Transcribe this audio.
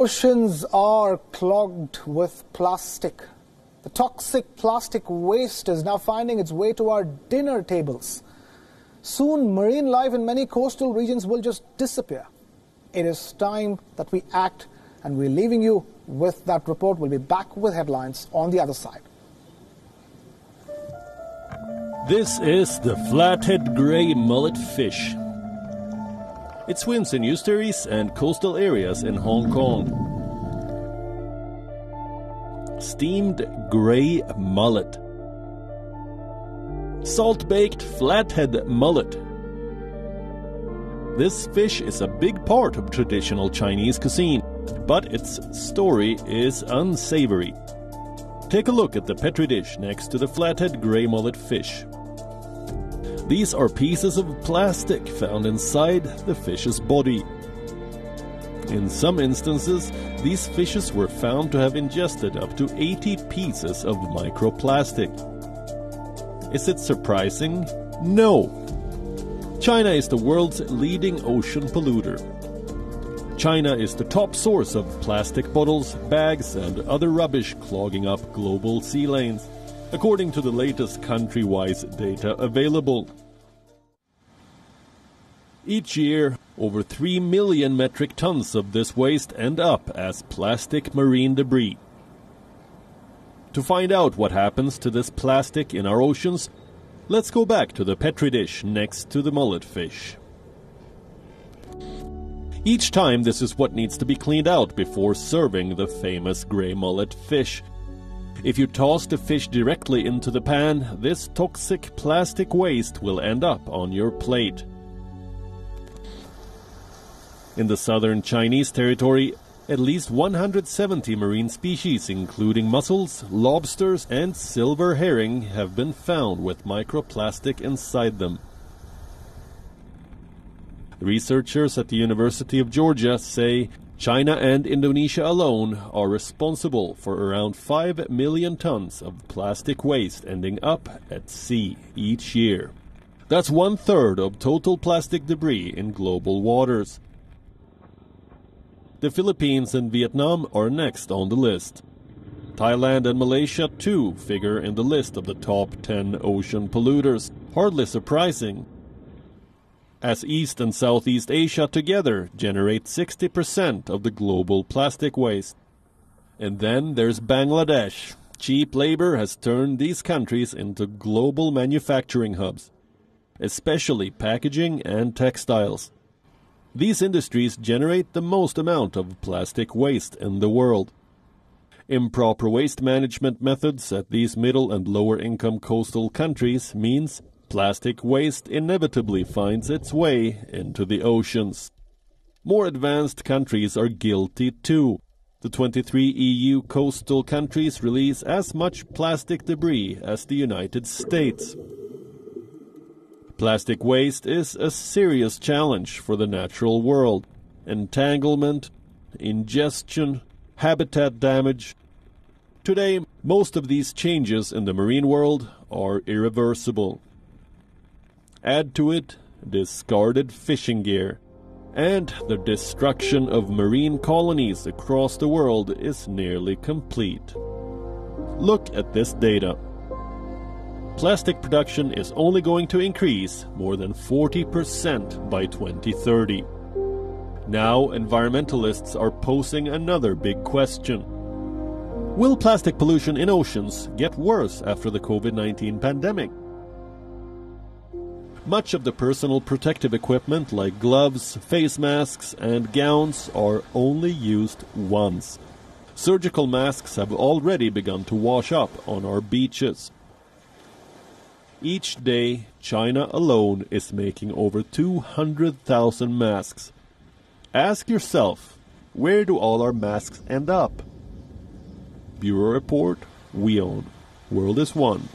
Oceans are clogged with plastic. The toxic plastic waste is now finding its way to our dinner tables. Soon, marine life in many coastal regions will just disappear. It is time that we act, and we're leaving you with that report. We'll be back with headlines on the other side. This is the flathead grey mullet fish. It swims in estuaries and coastal areas in Hong Kong. Steamed grey mullet. Salt-baked flathead mullet. This fish is a big part of traditional Chinese cuisine, but its story is unsavory. Take a look at the petri dish next to the flathead grey mullet fish. These are pieces of plastic found inside the fish's body. In some instances, these fishes were found to have ingested up to 80 pieces of microplastic. Is it surprising? No. China is the world's leading ocean polluter. China is the top source of plastic bottles, bags, and other rubbish clogging up global sea lanes, according to the latest country-wide data available. Each year, over 3 million metric tons of this waste end up as plastic marine debris. To find out what happens to this plastic in our oceans, let's go back to the petri dish next to the mullet fish. Each time, this is what needs to be cleaned out before serving the famous grey mullet fish. If you toss the fish directly into the pan, this toxic plastic waste will end up on your plate. In the southern Chinese territory, at least 170 marine species, including mussels, lobsters, and silver herring, have been found with microplastic inside them. Researchers at the University of Georgia say China and Indonesia alone are responsible for around 5 million tons of plastic waste ending up at sea each year. That's 1/3 of total plastic debris in global waters. The Philippines and Vietnam are next on the list. Thailand and Malaysia too figure in the list of the top 10 ocean polluters. Hardly surprising, as East and Southeast Asia together generate 60% of the global plastic waste. And then there's Bangladesh. Cheap labor has turned these countries into global manufacturing hubs, especially packaging and textiles. These industries generate the most amount of plastic waste in the world. Improper waste management methods at these middle and lower income coastal countries means plastic waste inevitably finds its way into the oceans. More advanced countries are guilty too. The 23 EU coastal countries release as much plastic debris as the United States. Plastic waste is a serious challenge for the natural world. Entanglement, ingestion, habitat damage. Today, most of these changes in the marine world are irreversible. Add to it discarded fishing gear, and the destruction of marine colonies across the world is nearly complete. Look at this data. Plastic production is only going to increase more than 40% by 2030. Now, environmentalists are posing another big question. Will plastic pollution in oceans get worse after the COVID-19 pandemic? Much of the personal protective equipment like gloves, face masks, and gowns are only used once. Surgical masks have already begun to wash up on our beaches. Each day, China alone is making over 200,000 masks. Ask yourself, where do all our masks end up? Bureau Report, WION. World is One.